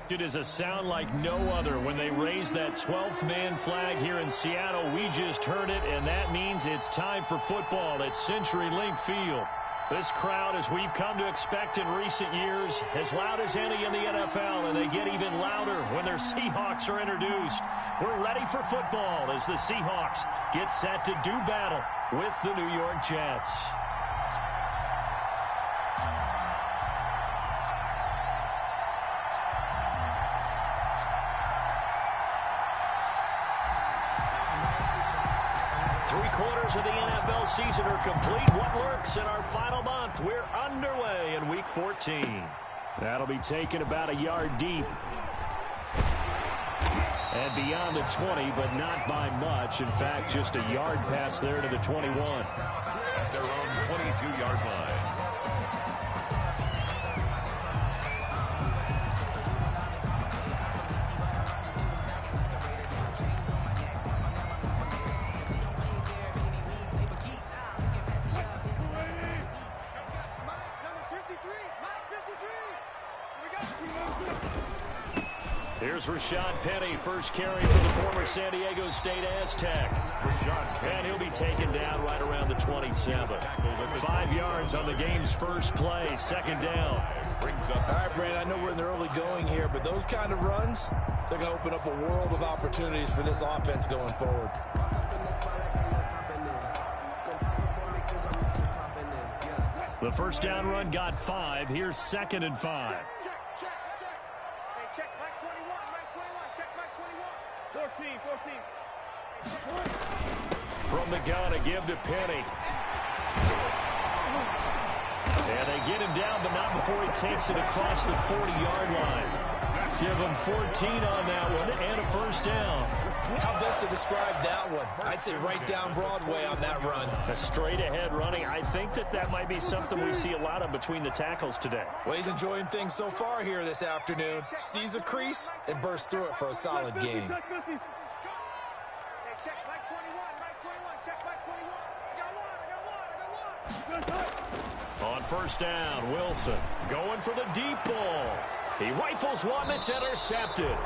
It is a sound like no other when they raise that 12th man flag here in Seattle. We just heard it, and that means it's time for football at CenturyLink Field. This crowd, as we've come to expect in recent years, as loud as any in the NFL, and they get even louder when their Seahawks are introduced. We're ready for football as the Seahawks get set to do battle with the New York Jets. Three-quarters of the NFL season are complete. What lurks in our final month? We're underway in Week 14. That'll be taken about a yard deep. And beyond the 20, but not by much. In fact, just a yard pass there to the 21. At their own 22-yard line. Here's Rashad Penny, first carry for the former San Diego State Aztec. And he'll be taken down right around the 27. 5 yards on the game's first play, second down. All right, Brandon, I know we're in the early going here, but those kind of runs, they're going to open up a world of opportunities for this offense going forward. The first down run got 5. Here's 2nd and 5. From the gun, a give to Penny. And they get him down, but not before he takes it across the 40-yard line. Give him 14 on that one and a first down. How best to describe that one? I'd say right down Broadway on that run. A straight-ahead running. I think that might be something we see a lot of between the tackles today. Well, he's enjoying things so far here this afternoon. Sees a crease and bursts through it for a solid game. On first down, Wilson going for the deep ball. He rifles one that's intercepted.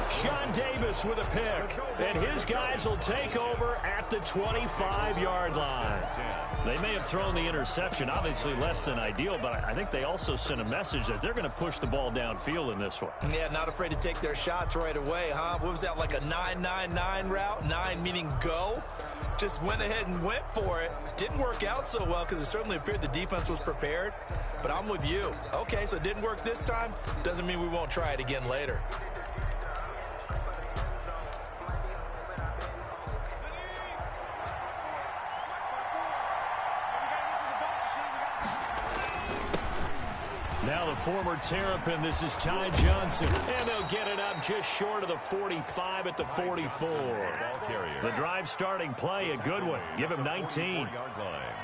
Sean Davis with a pick, and his guys will take over at the 25-yard line. They may have thrown the interception, obviously less than ideal, but I think they also sent a message that they're going to push the ball downfield in this one. Yeah, not afraid to take their shots right away, huh? What was that, like a 9-9-9 route? 9 meaning go? Just went ahead and went for it. Didn't work out so well because it certainly appeared the defense was prepared. But I'm with you. Okay, so it didn't work this time. Doesn't mean we won't try it again later. Now the former Terrapin, this is Ty Johnson. And they'll get it up just short of the 45 at the 44. The drive starting play, a good one. Give him 19.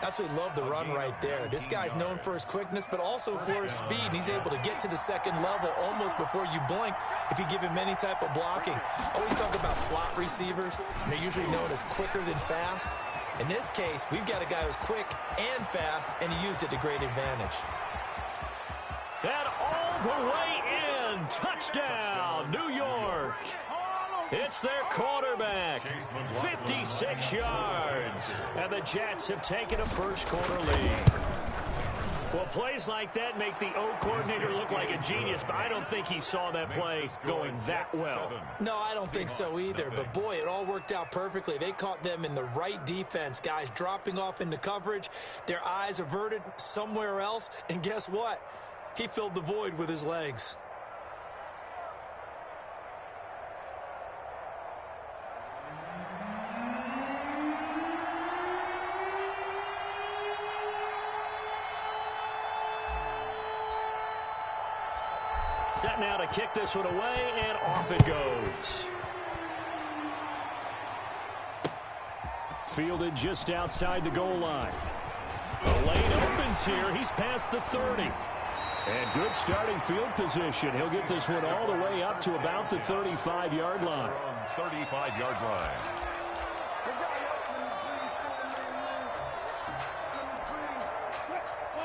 Absolutely love the run right there. This guy's known for his quickness, but also for his speed. He's able to get to the second level almost before you blink if you give him any type of blocking. Always talk about slot receivers, and they're usually known as quicker than fast. In this case, we've got a guy who's quick and fast, and he used it to great advantage. And all the way in. Touchdown, New York. It's their quarterback. 56 yards. And the Jets have taken a first-quarter lead. Well, plays like that make the O coordinator look like a genius, but I don't think he saw that play going that well. No, I don't think so either. But, boy, it all worked out perfectly. They caught them in the right defense. Guys dropping off into coverage, their eyes averted somewhere else. And guess what? He filled the void with his legs. Set now to kick this one away, and off it goes. Fielded just outside the goal line. The lane opens here. He's past the 30. And good starting field position. He'll get this one all the way up to about the 35-yard line. 35-yard line.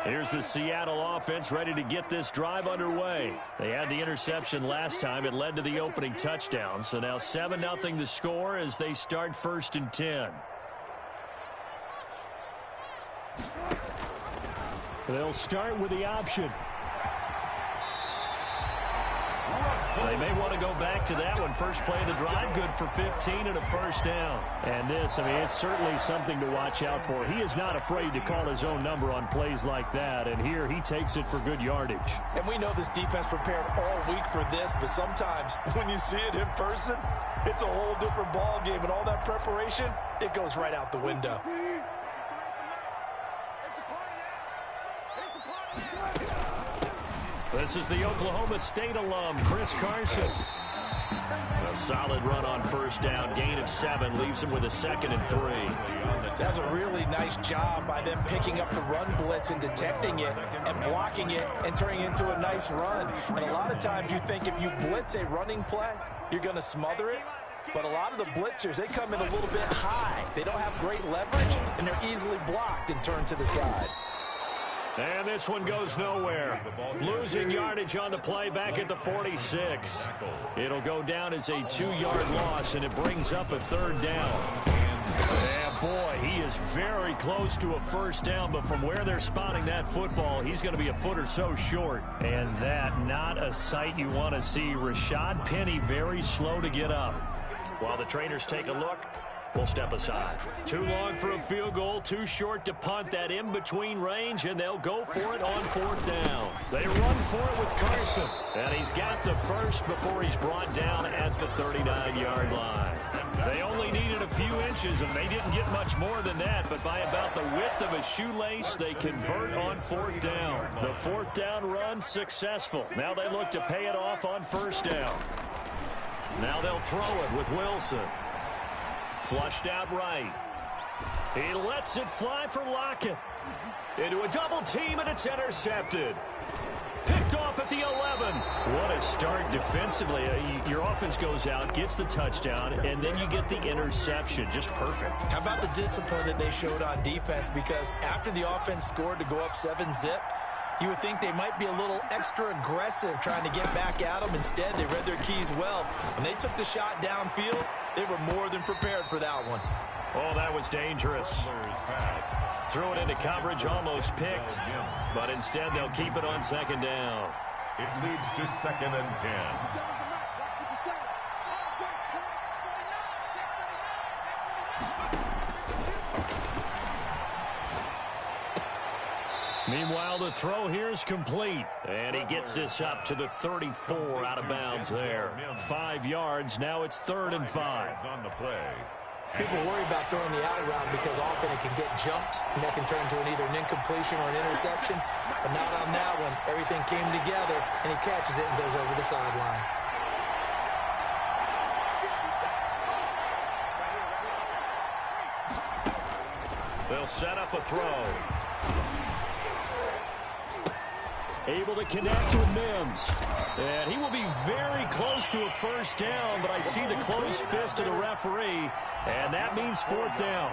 Here's the Seattle offense ready to get this drive underway. They had the interception last time. It led to the opening touchdown. So now 7-0 the score as they start 1st and 10. They'll start with the option. They may want to go back to that one. First play of the drive, good for 15 and a 1st down. And this, I mean, it's certainly something to watch out for. He is not afraid to call his own number on plays like that. And here he takes it for good yardage. And we know this defense prepared all week for this, but sometimes when you see it in person, it's a whole different ball game. And all that preparation, it goes right out the window. This is the Oklahoma State alum, Chris Carson. A solid run on 1st down. Gain of 7 leaves him with a 2nd and 3. That's a really nice job by them picking up the run blitz and detecting it and blocking it and turning it into a nice run. And a lot of times you think if you blitz a running play, you're going to smother it. But a lot of the blitzers, they come in a little bit high. They don't have great leverage, and they're easily blocked and turned to the side. And this one goes nowhere. Losing yardage on the play back at the 46. It'll go down as a 2-yard loss, and it brings up a 3rd down. And boy, he is very close to a 1st down, but from where they're spotting that football, he's going to be a foot or so short. And that, not a sight you want to see. Rashad Penny very slow to get up. While the trainers take a look, we'll step aside. Too long for a field goal, too short to punt. That in-between range, and they'll go for it on 4th down. They run for it with Carson, and he's got the first before he's brought down at the 39-yard line. They only needed a few inches, and they didn't get much more than that, but by about the width of a shoelace, they convert on 4th down. The 4th down run successful. Now they look to pay it off on 1st down. Now they'll throw it with Wilson. Flushed out right. He lets it fly for Lockett. Into a double team, and it's intercepted. Picked off at the 11. What a start defensively. Your offense goes out, gets the touchdown, and then you get the interception. Just perfect. How about the discipline that they showed on defense? Because after the offense scored to go up 7-zip, you would think they might be a little extra aggressive trying to get back at them. Instead, they read their keys well. When they took the shot downfield, they were more than prepared for that one. Oh, that was dangerous. Threw it into coverage, almost picked. But instead, they'll keep it on 2nd down. It leads to 2nd and 10. Meanwhile, the throw here is complete. And he gets this up to the 34 out of bounds there. 5 yards. Now it's 3rd and 5. On the play. People worry about throwing the out route because often it can get jumped, and that can turn into either an incompletion or an interception. But not on that one. Everything came together, and he catches it and goes over the sideline. They'll set up a throw. Able to connect with Mims. And he will be very close to a 1st down, but I see the closed fist of the referee, and that means 4th down.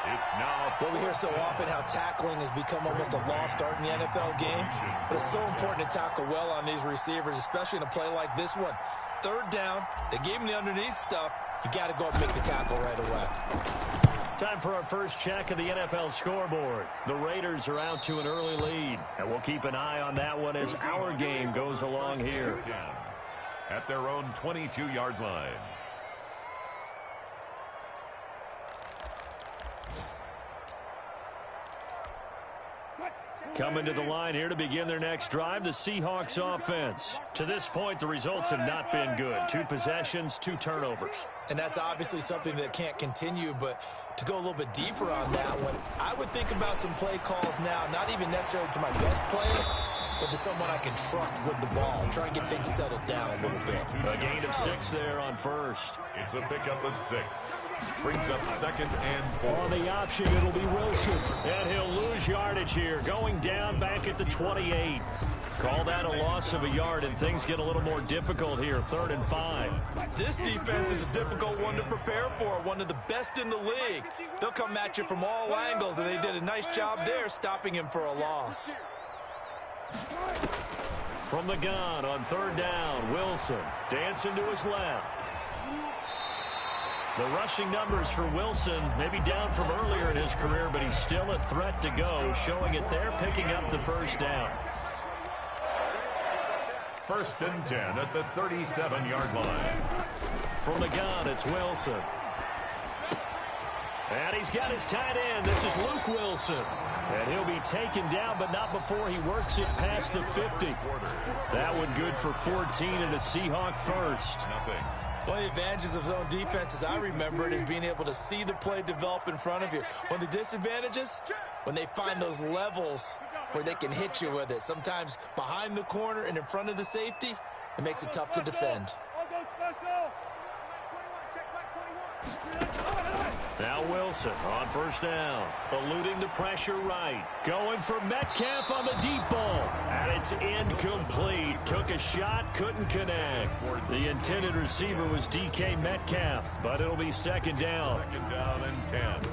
It's now. Well, we hear so often how tackling has become almost a lost art in the NFL game, but it's so important to tackle well on these receivers, especially in a play like this one. 3rd down, they gave him the underneath stuff. You got to go up and make the tackle right away. Time for our first check of the NFL scoreboard. The Raiders are out to an early lead, and we'll keep an eye on that one as our game goes along here. At their own 22-yard line. Coming to the line here to begin their next drive, the Seahawks offense. To this point, the results have not been good. 2 possessions, 2 turnovers. And that's obviously something that can't continue, but to go a little bit deeper on that one, I would think about some play calls now, not even necessarily to my best player, but to someone I can trust with the ball. Try and get things settled down a little bit. A gain of 6 there on 1st. It's a pickup of 6. Brings up 2nd and 4. On the option, it'll be Wilson. And he'll lose yardage here, going down back at the 28. Call that a loss of a yard, and things get a little more difficult here, 3rd and 5. This defense is a difficult one to prepare for, one of the best in the league. They'll come at you from all angles, and they did a nice job there stopping him for a loss. From the gun on 3rd down, Wilson dancing to his left. The rushing numbers for Wilson maybe down from earlier in his career, but he's still a threat to go, showing it there, picking up the 1st down. 1st and 10 at the 37-yard line. From the gun, it's Wilson. And he's got his tight end. This is Luke Wilson. And he'll be taken down, but not before he works it past the 50. That one good for 14 and a Seahawk first. One of the advantages of zone defense, as I remember it, is being able to see the play develop in front of you. One of the disadvantages, when they find those levels where they can hit you with it. Sometimes behind the corner and in front of the safety, it makes it tough to defend. Now Wilson on 1st down, eluding the pressure right. Going for Metcalf on the deep ball. And it's incomplete. Took a shot, couldn't connect. The intended receiver was DK Metcalf, but it'll be 2nd down. 2nd down and 10.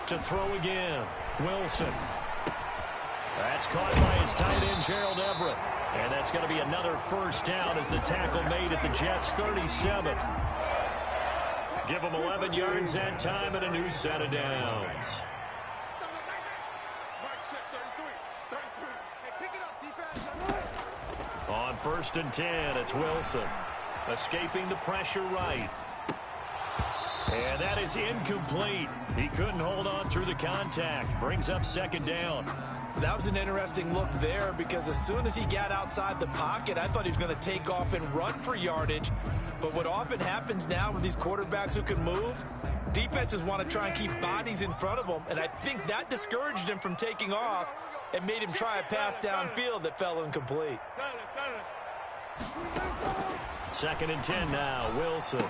To throw again, Wilson. That's caught by his tight end, Gerald Everett. And that's going to be another 1st down as the tackle made at the Jets' 37. Give them 11 yards that time and a new set of downs. On 1st and 10, it's Wilson. Escaping the pressure right. And that is incomplete. He couldn't hold on through the contact. Brings up 2nd down. That was an interesting look there because as soon as he got outside the pocket, I thought he was going to take off and run for yardage. But what often happens now with these quarterbacks who can move, defenses want to try and keep bodies in front of them, and I think that discouraged him from taking off and made him try a pass downfield that fell incomplete. 2nd and 10 now, Wilson.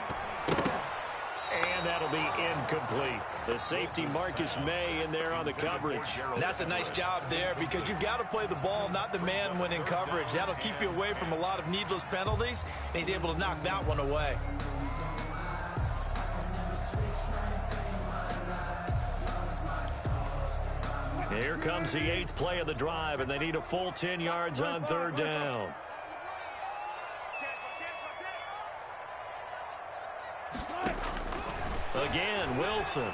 And that'll be incomplete. The safety Marcus May in there on the coverage. And that's a nice job there because you've got to play the ball, not the man when in coverage. That'll keep you away from a lot of needless penalties, and he's able to knock that one away. Here comes the 8th play of the drive, and they need a full 10 yards on 3rd down. Again, Wilson.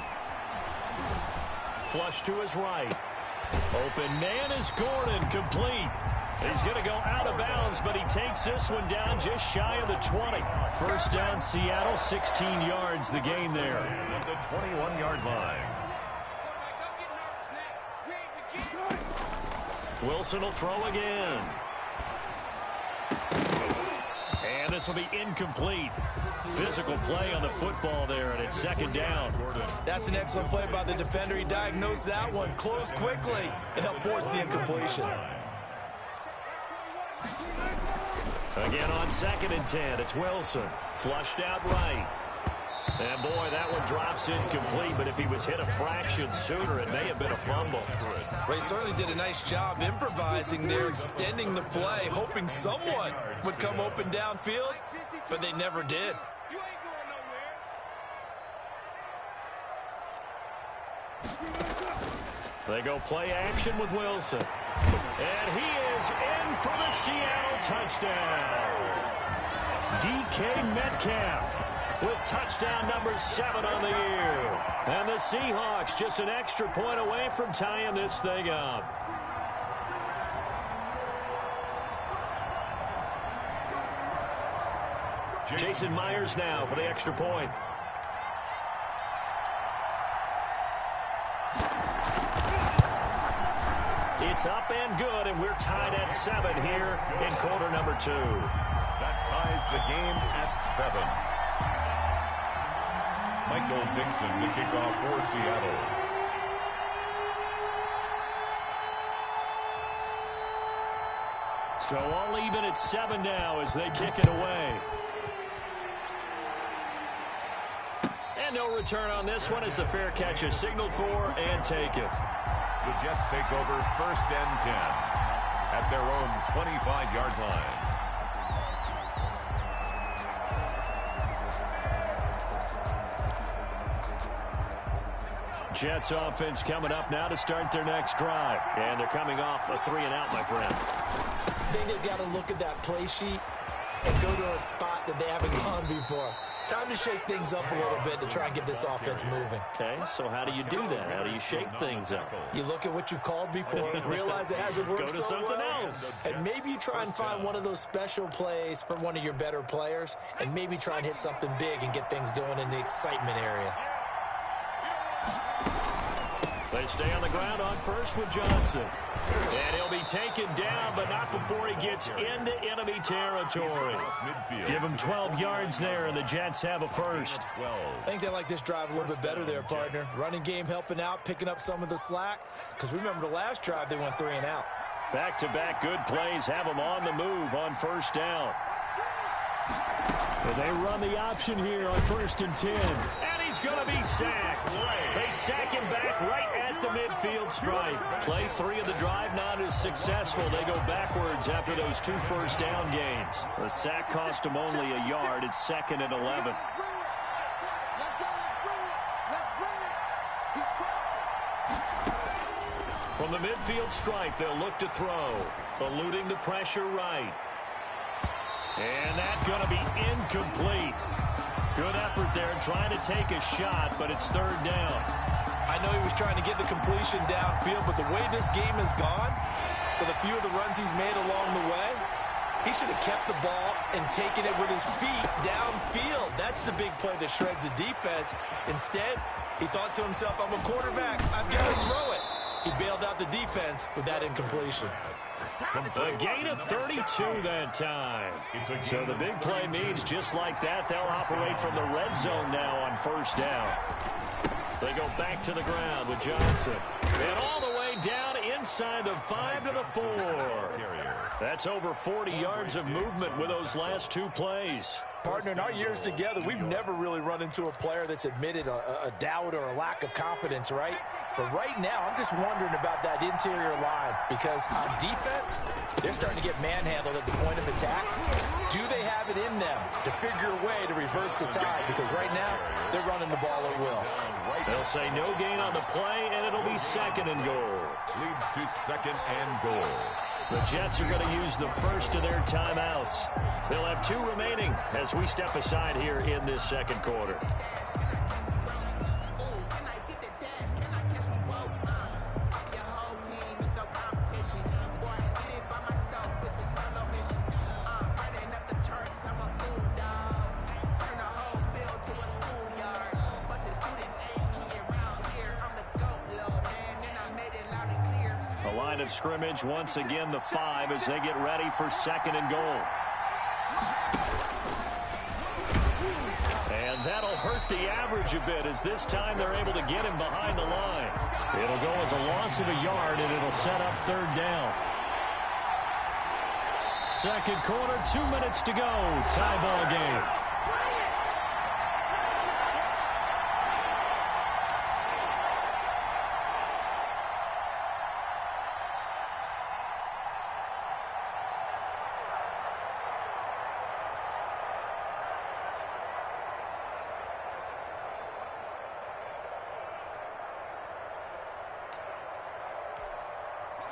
Flush to his right. Open man is Gordon, complete. He's going to go out of bounds, but he takes this one down just shy of the 20. 1st down, Seattle, 16 yards the gain there. At the 21-yard line. Wilson will throw again. And this will be incomplete. Physical play on the football there, and it's 2nd down. That's an excellent play by the defender. He diagnosed that one, closed quickly, and helped force the incompletion. Again on 2nd and 10, it's Wilson. Flushed out right. And boy, that one drops incomplete, but if he was hit a fraction sooner, it may have been a fumble. Well, he certainly did a nice job improvising there, extending the play, hoping someone would come open downfield, but they never did. They go play action with Wilson. And he is in for the Seattle touchdown. DK Metcalf with touchdown number 7 on the year. And the Seahawks just an extra point away from tying this thing up. Jason Myers now for the extra point. It's up and good, and we're tied at 7 here in quarter number 2. That ties the game at 7. Michael Dixon to kick off for Seattle. So all even at 7 now as they kick it away. And no return on this one as the fair catch is signaled for and taken. The Jets take over 1st and 10 at their own 25-yard line. Jets offense coming up now to start their next drive. And they're coming off a 3-and-out, my friend. I think they've got to look at that play sheet and go to a spot that they haven't gone before. Time to shake things up a little bit to try and get this offense moving. Okay, so how do you do that? How do you shake things up? You look at what you've called before, realize it hasn't worked Go to so something well, else. and maybe you try and find one of those special plays from one of your better players, and maybe try and hit something big and get things going in the excitement area. They stay on the ground on first with Johnson. And he'll be taken down, but not before he gets into enemy territory. Give him 12 yards there, and the Jets have a first. I think they like this drive a little bit better there, partner. Running game helping out, picking up some of the slack. Because remember the last drive, they went 3-and-out. Back-to-back good plays have them on the move on first down. And they run the option here on 1st and 10. And he's going to be sacked. They sack him back right at the midfield stripe. Play 3 of the drive not as successful. They go backwards after those 2 first down gains. The sack cost him only a yard. It's 2nd and 11. From the midfield stripe, they'll look to throw. Eluding the pressure right. And that's going to be incomplete. Good effort there trying to take a shot, but it's 3rd down. I know he was trying to get the completion downfield, but the way this game has gone, with a few of the runs he's made along the way, he should have kept the ball and taken it with his feet downfield. That's the big play that shreds the defense. Instead, he thought to himself, I'm a quarterback. I've got to throw it. He bailed out the defense with that incompletion. A gain of 32 that time. So the big play means just like that, they'll operate from the red zone now on 1st down. They go back to the ground with Johnson. And all the way down inside the 5 to the 4. That's over 40 yards of movement with those last 2 plays. Partner, in our years together, we've never really run into a player that's admitted a doubt or a lack of confidence, right? But right now, I'm just wondering about that interior line because on defense, they're starting to get manhandled at the point of attack. Do they have it in them to figure a way to reverse the tide? Because right now, they're running the ball at will. They'll say no gain on the play, and it'll be 2nd and goal. Leads to 2nd and goal. The Jets are going to use the first of their timeouts. They'll have 2 remaining as we step aside here in this 2nd quarter. Line of scrimmage once again the 5 as they get ready for 2nd and goal. And that'll hurt the average a bit as this time they're able to get him behind the line. It'll go as a loss of a yard and it'll set up 3rd down. 2nd quarter, 2 minutes to go. Tie ball game.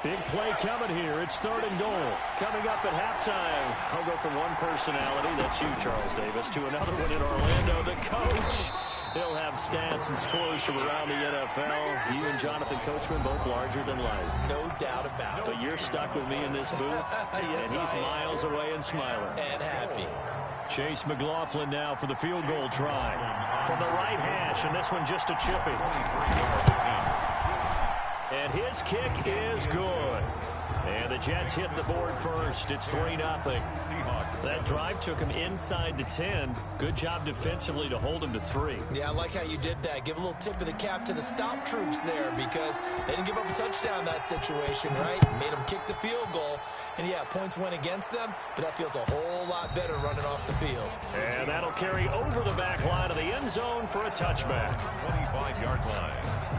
Big play coming here. It's 3rd and goal. Coming up at halftime, I'll go from one personality, that's you, Charles Davis, to another one in Orlando, the coach. He'll have stats and scores from around the NFL. You and Jonathan Coachman both larger than life. No doubt about it. But you're stuck with me in this booth, yes, and he's miles away and smiling. And happy. Chase McLaughlin now for the field goal try. From the right hash, and this one just a chippy. And his kick is good. And the Jets hit the board first. It's 3-0. Seahawks. That drive took them inside the 10. Good job defensively to hold them to 3. Yeah, I like how you did that. Give a little tip of the cap to the stop troops there because they didn't give up a touchdown in that situation, right? Made them kick the field goal. And, yeah, points went against them, but that feels a whole lot better running off the field. And that'll carry over the back line of the end zone for a touchback. 25-yard line.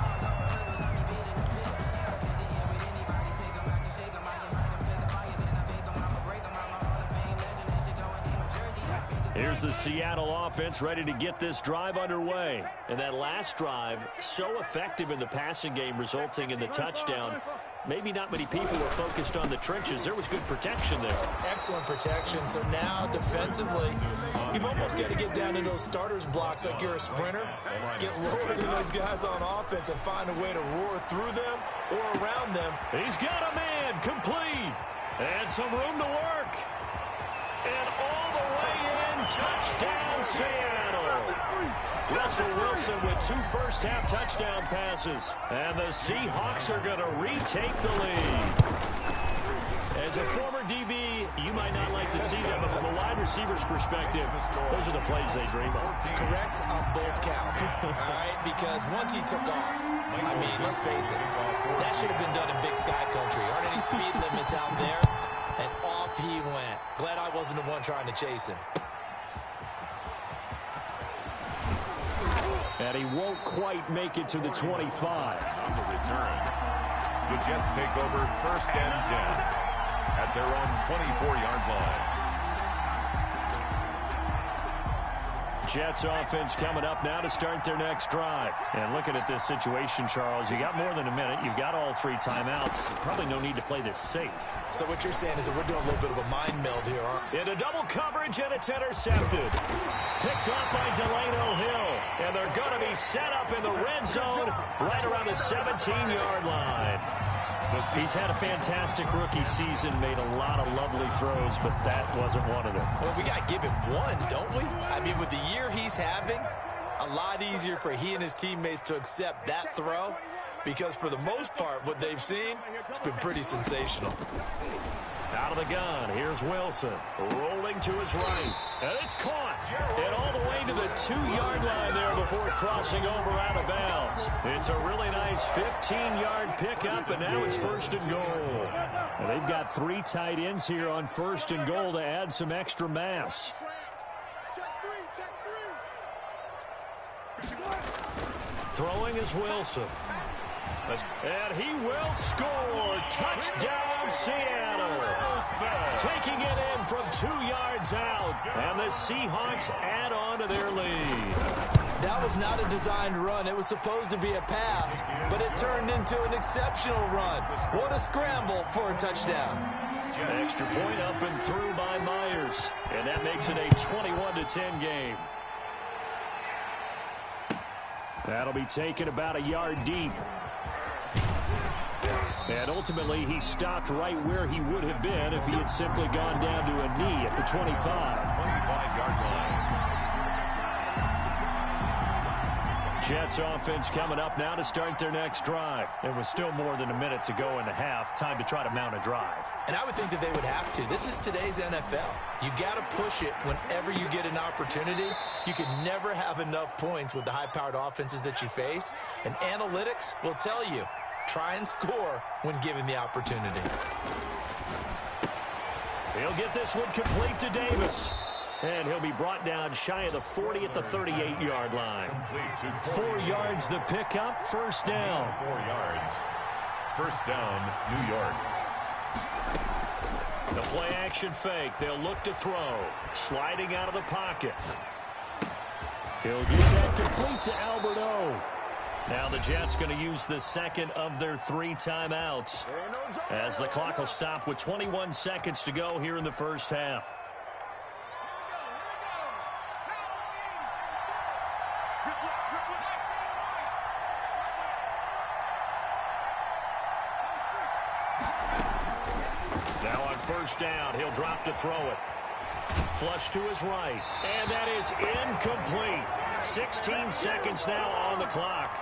Here's the Seattle offense ready to get this drive underway. And that last drive, so effective in the passing game, resulting in the touchdown. Maybe not many people were focused on the trenches. There was good protection there. Excellent protection. So now defensively, you've almost got to get down into those starters blocks like you're a sprinter. Get lower than those guys on offense and find a way to roar through them or around them. He's got a man complete. And some room to work. And all the way in, touchdown Seattle. Russell Wilson with 2 first-half touchdown passes. And the Seahawks are going to retake the lead. As a former DB, you might not like to see them, but from a wide receiver's perspective, those are the plays they dream of. Correct on both counts, all right? Because once he took off, I mean, let's face it, that should have been done in Big Sky Country. Aren't any speed limits out there? And off he went. Glad I wasn't the one trying to chase him. And he won't quite make it to the 25. On the return, the Jets take over 1st and 10 at their own 24-yard line. Jets offense coming up now to start their next drive. And looking at this situation, Charles, you got more than a minute. You've got all 3 timeouts. Probably no need to play this safe. So what you're saying is that we're doing a little bit of a mind meld here, aren't we? Into double coverage, and it's intercepted. Picked off by Delano Hill. And they're going to be set up in the red zone right around the 17-yard line. He's had a fantastic rookie season, made a lot of lovely throws, but that wasn't one of them. Well, we got to give him one, don't we? I mean, with the year he's having, a lot easier for he and his teammates to accept that throw because for the most part, what they've seen, it's been pretty sensational. Out of the gun, here's Wilson, rolling to his right, and it's caught. And all the way to the 2-yard line there before crossing over out of bounds. It's a really nice 15-yard pickup, and now it's 1st and goal. And they've got 3 tight ends here on 1st and goal to add some extra mass. Throwing is Wilson. And he will score. Touchdown, Seattle. Taking it in from 2 yards out. And the Seahawks add on to their lead. That was not a designed run. It was supposed to be a pass, but it turned into an exceptional run. What a scramble for a touchdown. Extra point up and through by Myers. And that makes it a 21-10 game. That'll be taken about a yard deep. And ultimately, he stopped right where he would have been if he had simply gone down to a knee at the 25. 25-yard line. Jets offense coming up now to start their next drive. There was still more than a minute to go in the half. Time to try to mount a drive. And I would think that they would have to. This is today's NFL. You got to push it whenever you get an opportunity. You can never have enough points with the high-powered offenses that you face. And analytics will tell you, try and score when given the opportunity. He'll get this one complete to Davis. And he'll be brought down shy of the 40 at the 38-yard line. 4 yards the pickup, 1st down. 4 yards. 1st down, New York. The play action fake. They'll look to throw. Sliding out of the pocket. He'll get that complete to Albert O. Now the Jets going to use the 2nd of their 3 timeouts as the clock will stop with 21 seconds to go here in the 1st half. Now on 1st down, he'll drop to throw it. Flush to his right, and that is incomplete. 16 seconds now on the clock.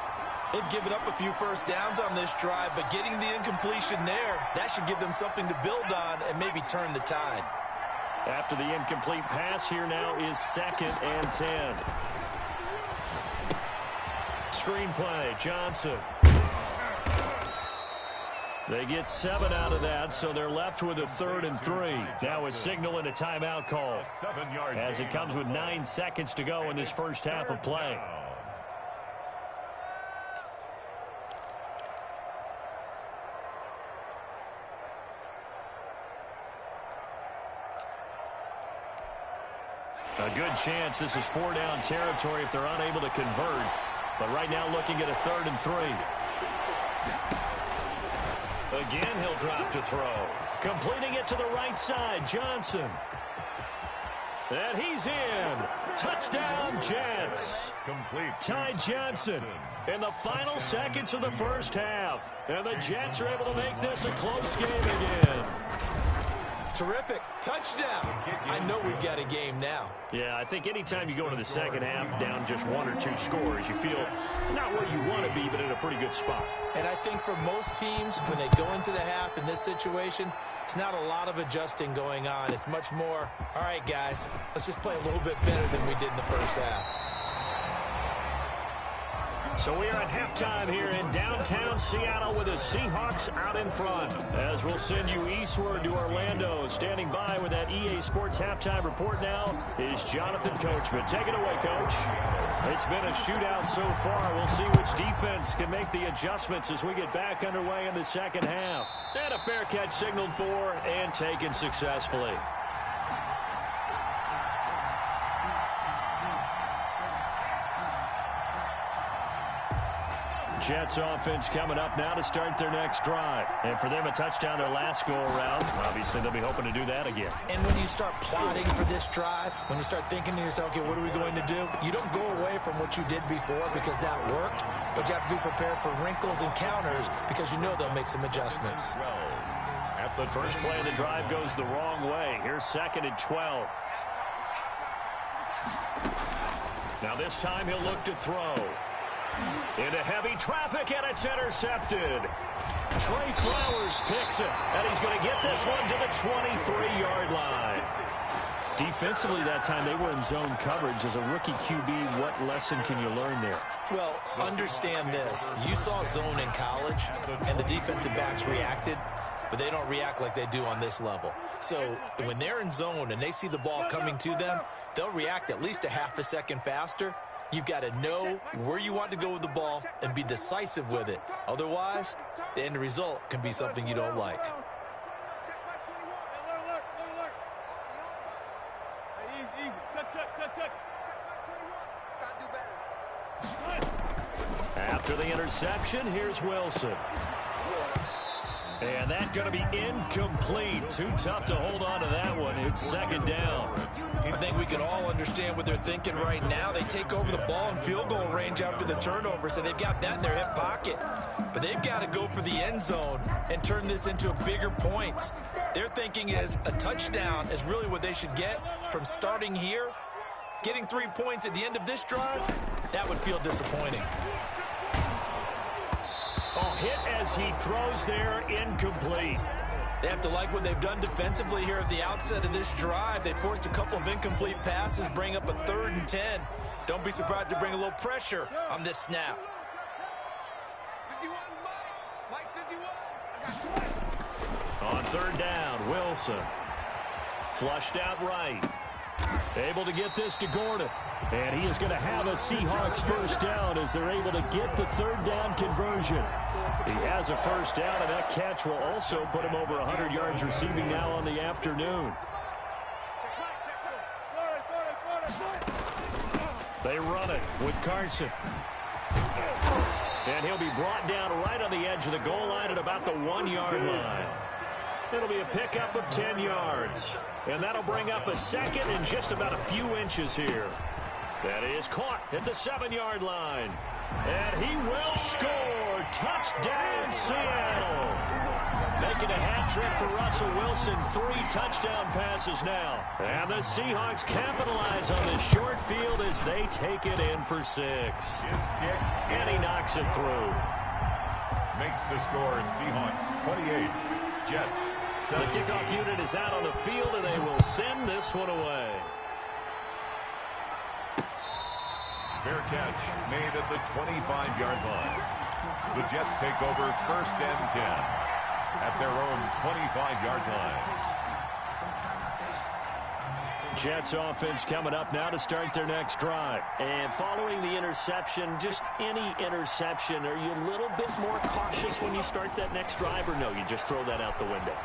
They've given up a few first downs on this drive, but getting the incompletion there, that should give them something to build on and maybe turn the tide. After the incomplete pass, here now is 2nd and 10. Screenplay, Johnson. They get 7 out of that, so they're left with a 3rd and 3. Now a signal and a timeout call as it comes with 9 seconds to go in this first half of play. A good chance this is 4-down territory if they're unable to convert. But right now looking at a 3rd and 3. Again, he'll drop to throw. Completing it to the right side, Johnson. And he's in. Touchdown, Jets. Complete. Ty Johnson in the final seconds of the first half. And the Jets are able to make this a close game again. Terrific. Touchdown. I know we've got a game now. Yeah, I think anytime you go into the second half down just 1 or 2 scores, you feel not where you want to be, but in a pretty good spot. And I think for most teams, when they go into the half in this situation, it's not a lot of adjusting going on. It's much more, all right, guys, let's just play a little bit better than we did in the first half. So we are at halftime here in downtown Seattle with the Seahawks out in front. As we'll send you eastward to Orlando. Standing by with that EA Sports halftime report now is Jonathan Coachman. Take it away, Coach. It's been a shootout so far. We'll see which defense can make the adjustments as we get back underway in the second half. And a fair catch signaled for and taken successfully. Jets offense coming up now to start their next drive. And for them, a touchdown their last go-around. Obviously, they'll be hoping to do that again. And when you start plotting for this drive, when you start thinking to yourself, okay, what are we going to do? You don't go away from what you did before because that worked, but you have to be prepared for wrinkles and counters because you know they'll make some adjustments. At the first play of the drive goes the wrong way. Here's 2nd and 12. Now this time he'll look to throw. Into heavy traffic, and it's intercepted. Trey Flowers picks it, and he's going to get this one to the 23-yard line. Defensively that time, they were in zone coverage. As a rookie QB, what lesson can you learn there? Well, understand this. You saw zone in college, and the defensive backs reacted, but they don't react like they do on this level. So when they're in zone and they see the ball coming to them, they'll react at least a half a second faster. You've got to know where you want to go with the ball and be decisive with it. Otherwise, the end result can be something you don't like. After the interception, here's Wilson. And that's going to be incomplete. Too tough to hold on to that one. It's 2nd down. I think we can all understand what they're thinking right now. They take over the ball in field goal range after the turnover, so they've got that in their hip pocket. But they've got to go for the end zone and turn this into bigger points. Their thinking is a touchdown is really what they should get from starting here. Getting 3 points at the end of this drive, that would feel disappointing. Oh, hit as he throws there, incomplete. They have to like what they've done defensively here at the outset of this drive. They forced a couple of incomplete passes, bring up a 3rd and 10. Don't be surprised to bring a little pressure on this snap. On 3rd down, Wilson. Flushed out right. Able to get this to Gordon. And he is going to have a Seahawks first down as they're able to get the 3rd down conversion. He has a first down, and that catch will also put him over 100 yards receiving now on the afternoon. They run it with Carson. And he'll be brought down right on the edge of the goal line at about the 1-yard line. It'll be a pickup of 10 yards. And that'll bring up a 2nd and just about a few inches here. That is caught at the 7-yard line. And he will score. Touchdown, Seattle. Making a hat trick for Russell Wilson. 3 touchdown passes now. And the Seahawks capitalize on this short field as they take it in for 6. And he knocks it through. Makes the score Seahawks 28, Jets 17. The kickoff unit is out on the field, and they will send this one away. Fair catch made at the 25-yard line. The Jets take over 1st and 10 at their own 25-yard line. Jets offense coming up now to start their next drive. And following the interception, just any interception, are you a little bit more cautious when you start that next drive, or no, you just throw that out the window?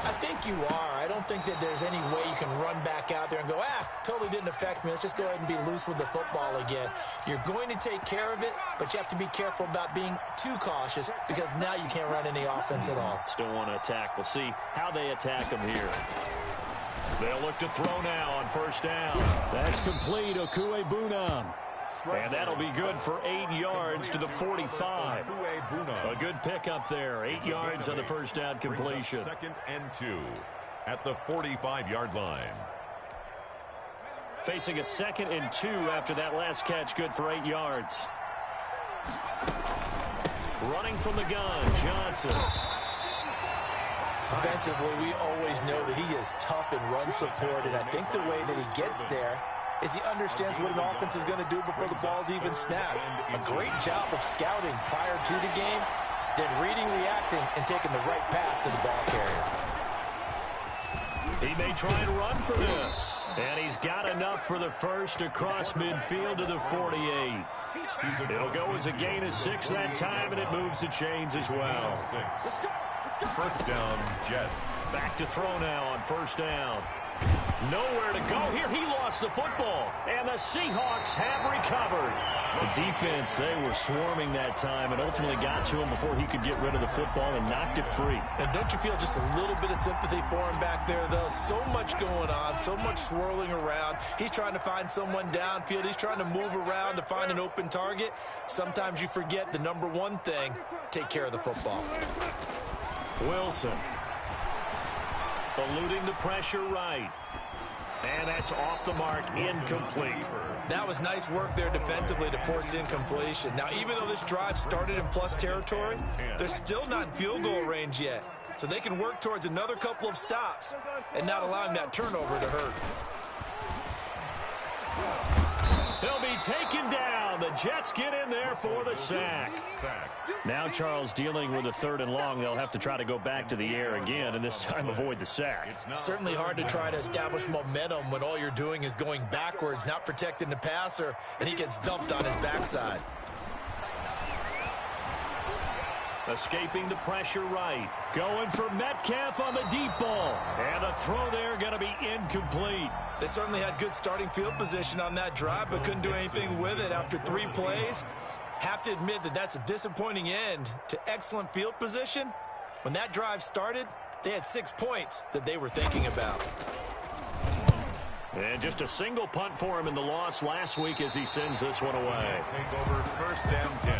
I think you are. I don't think that there's any way you can run back out there and go, totally didn't affect me. Let's just go ahead and be loose with the football again. You're going to take care of it, but you have to be careful about being too cautious because now you can't run any offense at all. Still want to attack. We'll see how they attack them here. They'll look to throw now on 1st down. That's complete, Okuegbunam. And that'll be good for 8 yards to the 45. A good pickup there. 8 yards on the 1st down completion. 2nd and 2 at the 45-yard line. Facing a 2nd and 2 after that last catch. Good for 8 yards. Running from the gun, Johnson. Defensively, we always know that he is tough in run support, and I think the way that he gets there is he understands what an offense is going to do before the ball's even snapped. A great job of scouting prior to the game, then reading, reacting, and taking the right path to the ball carrier. He may try and run for this. And he's got enough for the first across midfield to the 48. It'll go as a gain of 6 that time, and it moves the chains as well. 1st down, Jets. Back to throw now on 1st down. Nowhere to go here. He lost the football, and the Seahawks have recovered. The defense, they were swarming that time and ultimately got to him before he could get rid of the football and knocked it free. And don't you feel just a little bit of sympathy for him back there, though? So much going on, so much swirling around. He's trying to find someone downfield. He's trying to move around to find an open target. Sometimes you forget the number one thing, take care of the football. Wilson eluding the pressure right. And that's off the mark, incomplete. That was nice work there defensively to force incompletion. Now, even though this drive started in plus territory, they're still not in field goal range yet. So they can work towards another couple of stops and not allowing that turnover to hurt. He'll be taken down. The Jets get in there for the sack. Now Charles dealing with a 3rd and long. They'll have to try to go back to the air again and this time avoid the sack. It's certainly hard to try to establish momentum when all you're doing is going backwards, not protecting the passer, and he gets dumped on his backside. Escaping the pressure right. Going for Metcalf on the deep ball. And the throw there going to be incomplete. They certainly had good starting field position on that drive, but couldn't do anything with it after 3 plays. Have to admit that that's a disappointing end to excellent field position. When that drive started, they had 6 points that they were thinking about. And just a single punt for him in the loss last week as he sends this one away. Take over 1st and 10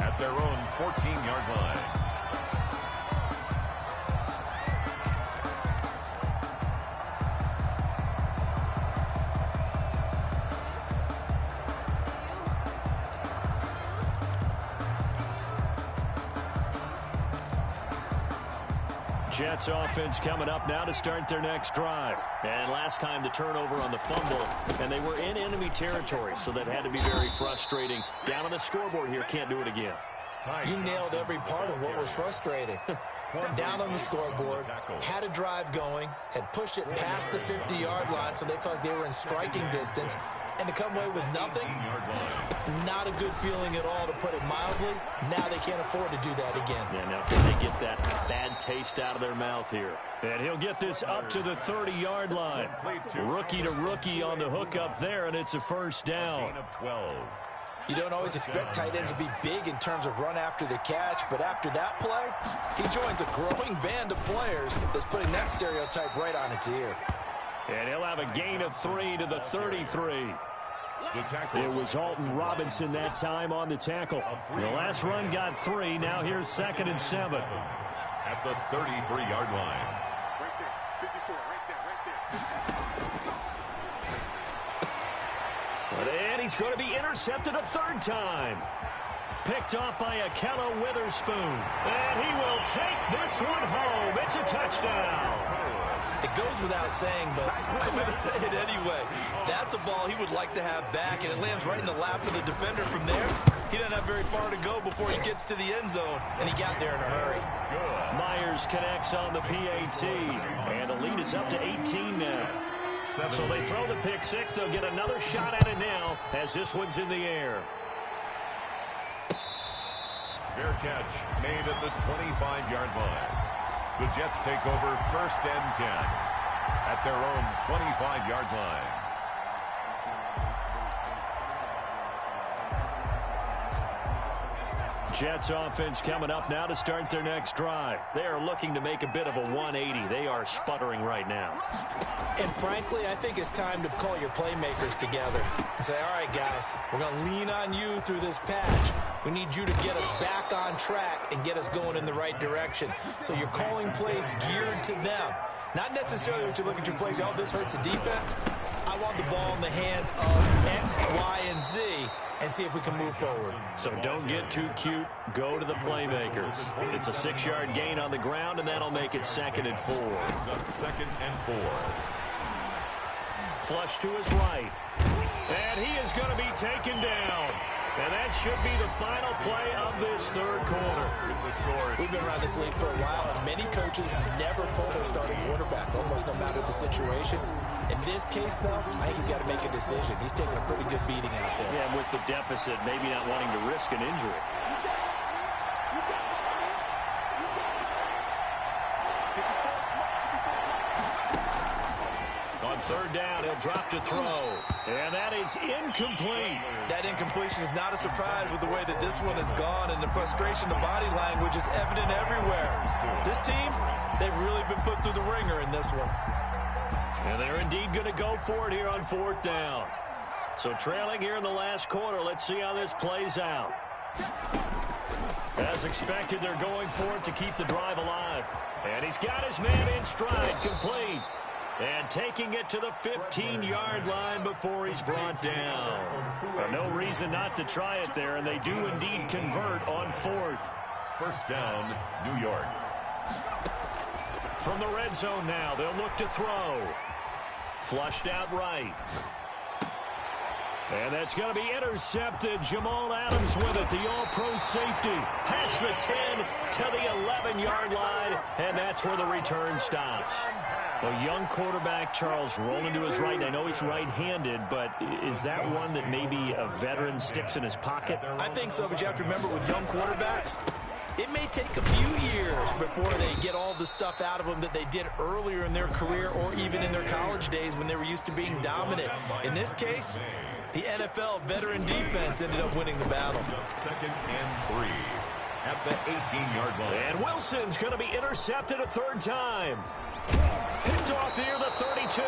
at their own 14-yard line. Jets offense coming up now to start their next drive. And last time the turnover on the fumble, and they were in enemy territory, so that had to be very frustrating. Down on the scoreboard here, can't do it again. You nailed every part of what was frustrating. Down on the scoreboard, had a drive going, had pushed it past the 50-yard line, so they felt like they were in striking distance, and to come away with nothing, not a good feeling at all, to put it mildly. Now they can't afford to do that again. Yeah, now can they get that bad taste out of their mouth here? And he'll get this up to the 30-yard line. Rookie to rookie on the hook up there, and it's a 1st down. You don't always expect tight ends to be big in terms of run after the catch, but after that play, he joins a growing band of players that's putting that stereotype right on its ear. And he'll have a gain of 3 to the 33. It was Alton Robinson that time on the tackle. The last run got 3. Now here's 2nd and 7. at the 33-yard line. Right there. 54, right there. And he's going to be intercepted a third time. Picked off by Ahkello Witherspoon. And he will take this one home. It's a touchdown. It goes without saying, but I'm going to say it anyway. That's a ball he would like to have back, and it lands right in the lap of the defender from there. He doesn't have very far to go before he gets to the end zone, and he got there in a hurry. Myers connects on the PAT, and the lead is up to 18 now. So they throw the pick six. They'll get another shot at it now as this one's in the air. Fair catch made at the 25-yard line. The Jets take over first and 10 at their own 25-yard line. Jets offense coming up now to start their next drive. They are looking to make a bit of a 180. They are sputtering right now. And frankly, I think it's time to call your playmakers together and say, all right, guys, we're going to lean on you through this patch. We need you to get us back on track and get us going in the right direction. So you're calling plays geared to them. Not necessarily when you look at your plays, oh, this hurts the defense. I want the ball in the hands of X, Y, and Z and see if we can move forward. So don't get too cute. Go to the playmakers. It's a 6-yard gain on the ground, and that'll make it 2nd and 4. It's up 2nd and 4. Flush to his right. And he is going to be taken down. And that should be the final play of this third quarter. We've been around this league for a while, and many coaches never pull their starting quarterback, almost no matter the situation. In this case, though, I think he's got to make a decision. He's taking a pretty good beating out there. Yeah, and with the deficit, maybe not wanting to risk an injury. On third down, he'll drop to throw. And that is incomplete. That incompletion is not a surprise with the way that this one has gone, and the frustration of body language is evident everywhere. This team, they've really been put through the ringer in this one. And they're indeed going to go for it here on fourth down. So trailing here in the last quarter, let's see how this plays out. As expected, they're going for it to keep the drive alive. And he's got his man in stride, complete. And taking it to the 15-yard line before he's brought down. But no reason not to try it there, and they do indeed convert on fourth. First down, New York. From the red zone now, they'll look to throw. Flushed out right. And that's going to be intercepted. Jamal Adams with it, the all-pro safety. Past the 10 to the 11-yard line, and that's where the return stops. A young quarterback, Charles, rolling to his right. I know he's right-handed, but is that one that maybe a veteran sticks in his pocket? I think so, but you have to remember with young quarterbacks, it may take a few years before they get all the stuff out of them that they did earlier in their career or even in their college days when they were used to being dominant. In this case, the NFL veteran defense ended up winning the battle. 2nd and 3 at the 18-yard line. And Wilson's going to be intercepted a third time. Picked off here the 32.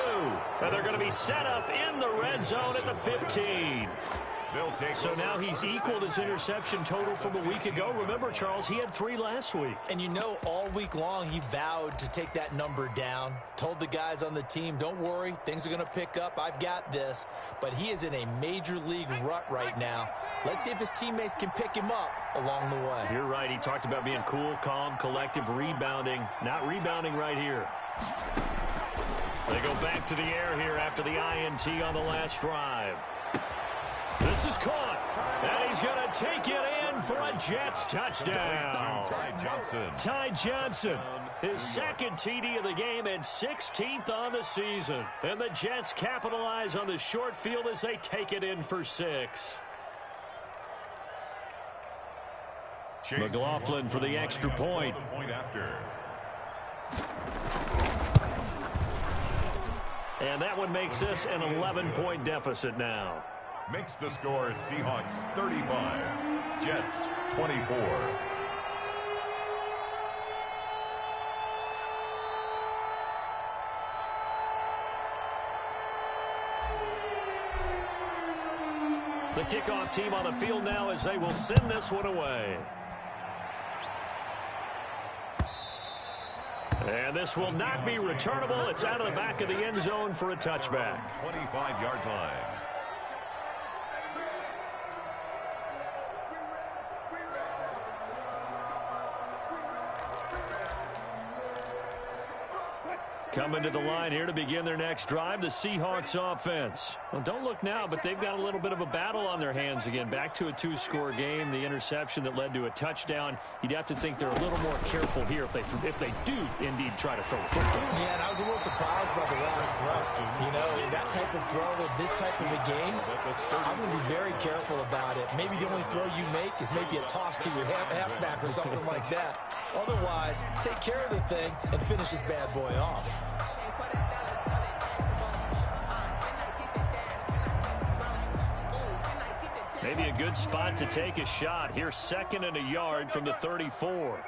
And they're going to be set up in the red zone at the 15. So now he's equaled his interception total from a week ago. Remember, Charles, he had 3 last week. And you know, all week long, he vowed to take that number down. Told the guys on the team, don't worry, things are going to pick up. I've got this. But he is in a major league rut right now. Let's see if his teammates can pick him up along the way. You're right. He talked about being cool, calm, collective, rebounding. Not rebounding right here. They go back to the air here after the INT on the last drive. This is caught, and he's going to take it in for a Jets touchdown. Ty Johnson, his 2nd TD of the game and 16th on the season. And the Jets capitalize on the short field as they take it in for 6. McLaughlin for the extra point. And that one makes this an 11-point deficit now. Makes the score Seahawks 35, Jets 24. The kickoff team on the field now as they will send this one away. And this will not be returnable. It's out of the back of the end zone for a touchback. 25-yard line. Coming to the line here to begin their next drive, the Seahawks offense. Well, don't look now, but they've got a little bit of a battle on their hands again. Back to a two-score game, the interception that led to a touchdown. You'd have to think they're a little more careful here if they do indeed try to throw the football. Yeah, and I was a little surprised by the last throw. You know, that type of throw in this type of a game, I'm going to be very careful about it. Maybe the only throw you make is maybe a toss to your halfback or something like that. Otherwise, take care of the thing and finish this bad boy off. Maybe a good spot to take a shot. Here's 2nd and a yard from the 34.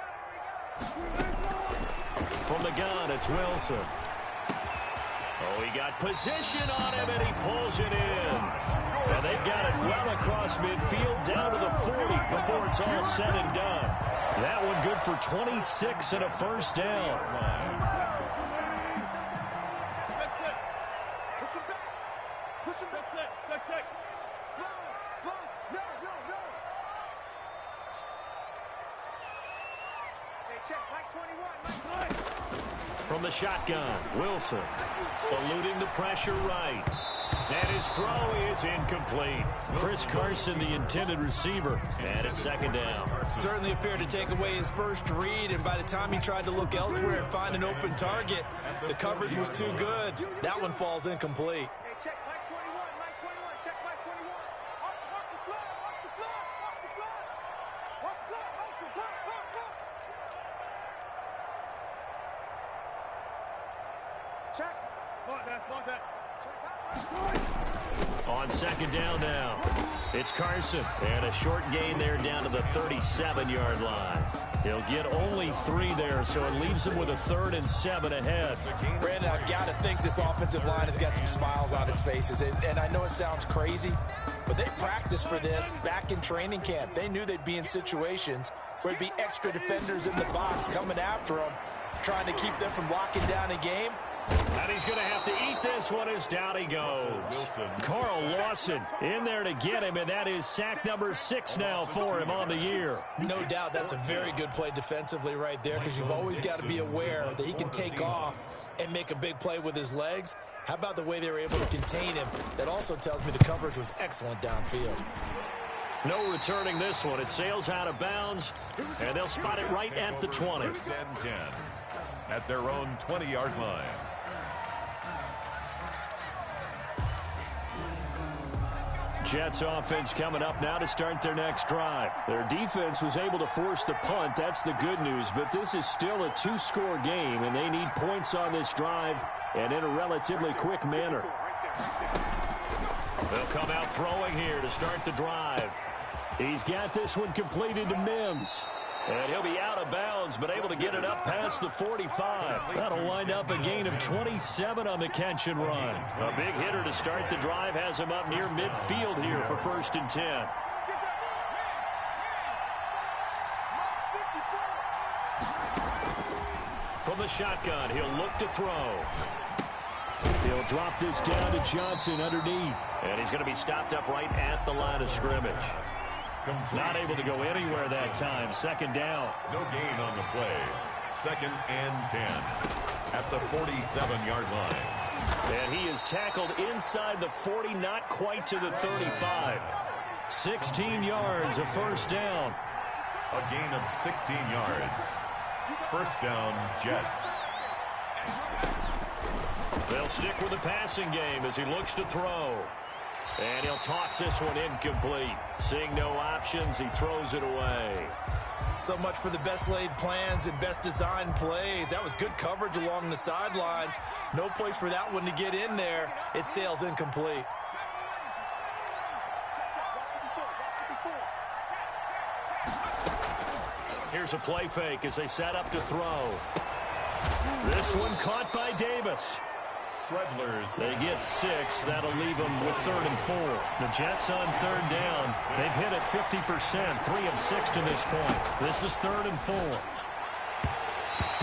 From the gun, it's Wilson. Oh, he got position on him, and he pulls it in. And they've got it well across midfield, down to the 40 before it's all said and done. That one good for 26 and a first down. From the shotgun, Wilson eluding the pressure right. And his throw is incomplete. Chris Carson, the intended receiver, and it's 2nd down. Certainly appeared to take away his first read, and by the time he tried to look elsewhere and find an open target, the coverage was too good. That one falls incomplete. Check Mike 21, Mike 21, check Mike 21. Watch the flood, watch the flood, watch the flood. Watch the flood, watch the flood, watch the flood. Check. Mark that. On 2nd down now, it's Carson. And a short gain there down to the 37-yard line. He'll get only 3 there, so it leaves him with a 3rd and 7 ahead. Brandon, I've got to think this offensive line has got some smiles on its faces. And I know it sounds crazy, but they practiced for this back in training camp. They knew they'd be in situations where there'd be extra defenders in the box coming after them, trying to keep them from locking down a game. And he's going to have to eat this one as down he goes. Carl Lawson in there to get him, and that is sack number 6 now for him on the year. No doubt that's a very good play defensively right there, because you've always got to be aware that he can take off and make a big play with his legs. How about the way they were able to contain him? That also tells me the coverage was excellent downfield. No returning this one. It sails out of bounds, and they'll spot it right at the 20. 1st and 10 at their own 20-yard line. Jets offense coming up now to start their next drive. Their defense was able to force the punt. That's the good news, but this is still a 2-score game, and they need points on this drive and in a relatively quick manner. They'll come out throwing here to start the drive. He's got this one completed to Mims. And he'll be out of bounds, but able to get it up past the 45. That'll wind up a gain of 27 on the catch and run. A big hitter to start the drive has him up near midfield here for 1st and 10. From the shotgun, he'll look to throw. He'll drop this down to Johnson underneath. And he's going to be stopped up right at the line of scrimmage. Not able to go anywhere that time. 2nd down. No gain on the play. 2nd and 10 at the 47-yard line. And he is tackled inside the 40, not quite to the 35. 16 yards, a first down. A gain of 16 yards. First down, Jets. They'll stick with the passing game as he looks to throw. And he'll toss this one incomplete. Seeing no options, he throws it away. So much for the best laid plans and best designed plays. That was good coverage along the sidelines. No place for that one to get in there. It sails incomplete. Here's a play fake as they set up to throw. This one caught by Davis. They get 6. That'll leave them with 3rd and 4. The Jets on 3rd down. They've hit it 50%, 3 of 6 to this point. This is 3rd and 4.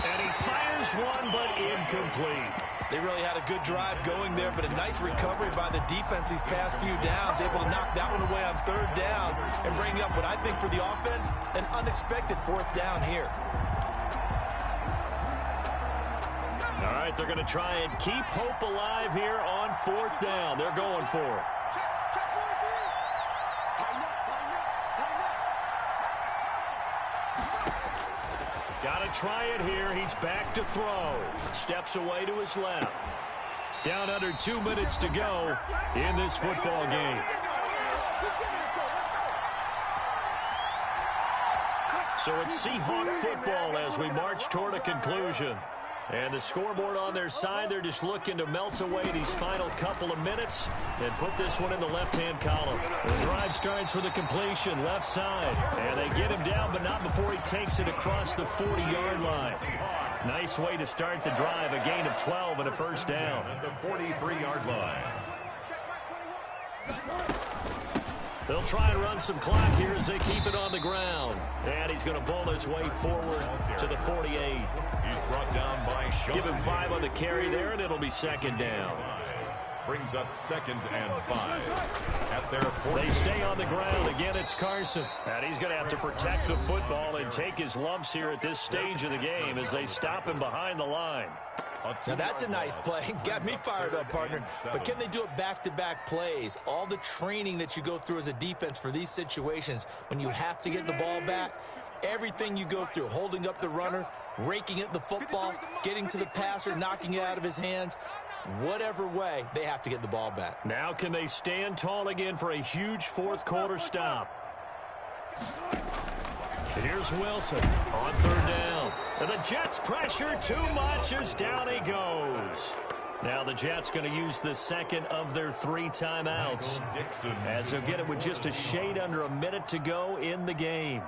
And he fires Here's one, but incomplete. They really had a good drive going there, but a nice recovery by the defense these past few downs, able to knock that one away on third down and bring up what I think for the offense, an unexpected fourth down here. All right, they're going to try and keep hope alive here on fourth down. They're going for it. Got to try it here. He's back to throw. Steps away to his left. Down under 2 minutes to go in this football game. So it's Seahawk football as we march toward a conclusion. And the scoreboard on their side, they're just looking to melt away these final couple of minutes and put this one in the left-hand column. The drive starts with a completion left side. And they get him down, but not before he takes it across the 40-yard line. Nice way to start the drive, a gain of 12 and a first down. At the 43-yard line. They'll try and run some clock here as they keep it on the ground. And he's going to bull his way forward to the 48. He's brought down by Sean. Give him 5 on the carry there, and it'll be second down. Brings up 2nd and 5 at their 40. They stay on the ground. Again, it's Carson. And he's going to have to protect the football and take his lumps here at this stage of the game as they stop him behind the line. Now, that's a nice play. Got me fired up, partner. But can they do it back-to-back plays? All the training that you go through as a defense for these situations, when you have to get the ball back, everything you go through, holding up the runner, raking at the football, getting to the passer, knocking it out of his hands, whatever way, they have to get the ball back. Now can they stand tall again for a huge fourth-quarter stop? Here's Wilson on third down. And the Jets pressure too much as down he goes. Now the Jets going to use the second of their 3 timeouts as they'll get it with just a shade under a minute to go in the game.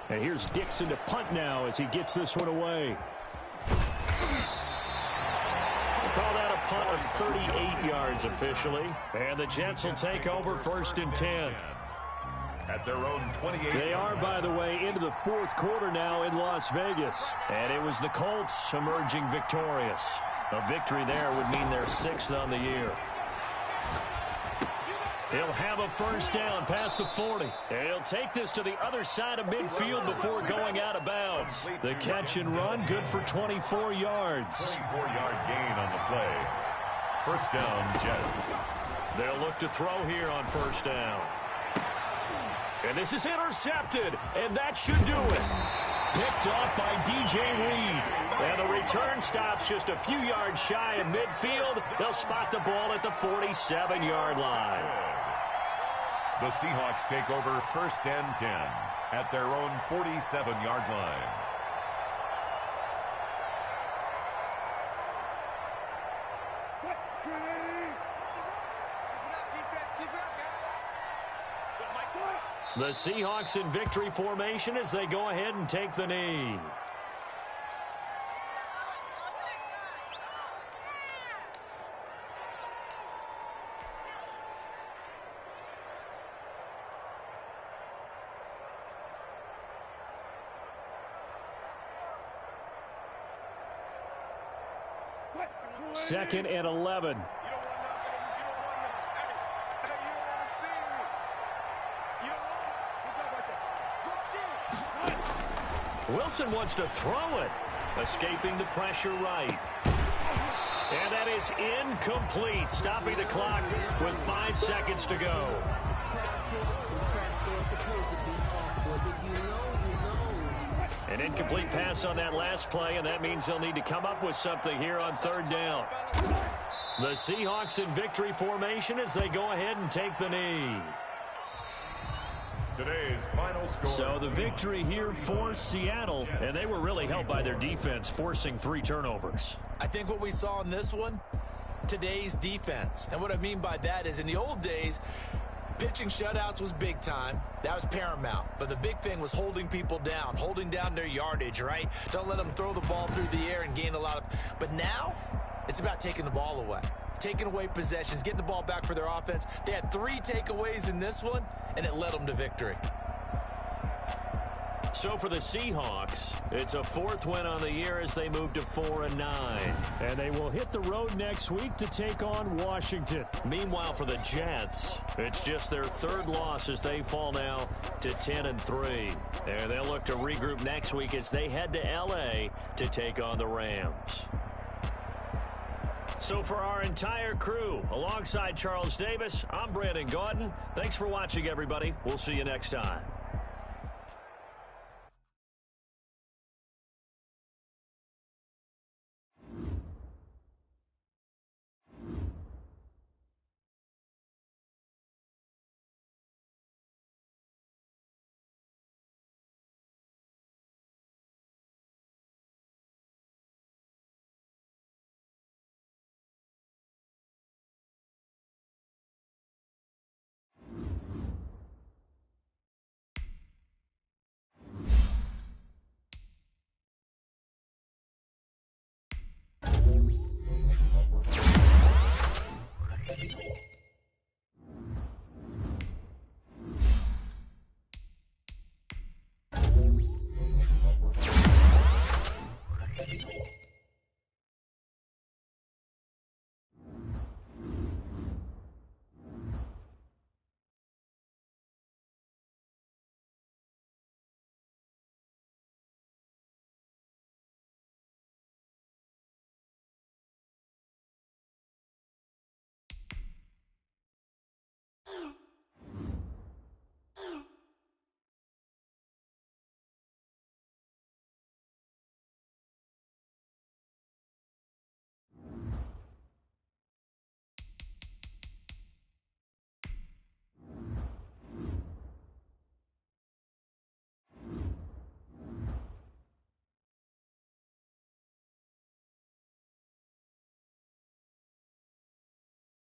And here's Dixon to punt now as he gets this one away. Call that a punt of 38 yards officially. And the Jets will take over 1st and 10. At their own 28. They are, by the way, into the fourth quarter now in Las Vegas. And it was the Colts emerging victorious. A victory there would mean their 6th on the year. He'll have a first down past the 40. And he'll take this to the other side of midfield before going out of bounds. The catch and run, good for 24 yards. 24-yard gain on the play. First down, Jets. They'll look to throw here on first down. And this is intercepted, and that should do it. Picked off by DJ Reed. And the return stops just a few yards shy of midfield. They'll spot the ball at the 47-yard line. The Seahawks take over 1st and 10 at their own 47-yard line. The Seahawks in victory formation as they go ahead and take the knee. Second and 11. Wilson wants to throw it. Escaping the pressure right. And that is incomplete. Stopping the clock with 5 seconds to go. An incomplete pass on that last play, and that means they'll need to come up with something here on third down. The Seahawks in victory formation as they go ahead and take the knee. Today's final score. So the victory here for Seattle, and they were really helped by their defense, forcing 3 turnovers. I think what we saw in this one, today's defense. And what I mean by that is in the old days, pitching shutouts was big time. That was paramount. But the big thing was holding people down, holding down their yardage, right? Don't let them throw the ball through the air and gain a lot of... But now, it's about taking the ball away. Taking away possessions, getting the ball back for their offense. They had 3 takeaways in this one, and it led them to victory. So for the Seahawks, it's a 4th win on the year as they move to 4-9. And they will hit the road next week to take on Washington. Meanwhile, for the Jets, it's just their 3rd loss as they fall now to 10-3. And they'll look to regroup next week as they head to L.A. to take on the Rams. So for our entire crew, alongside Charles Davis, I'm Brandon Gaudin. Thanks for watching, everybody. We'll see you next time.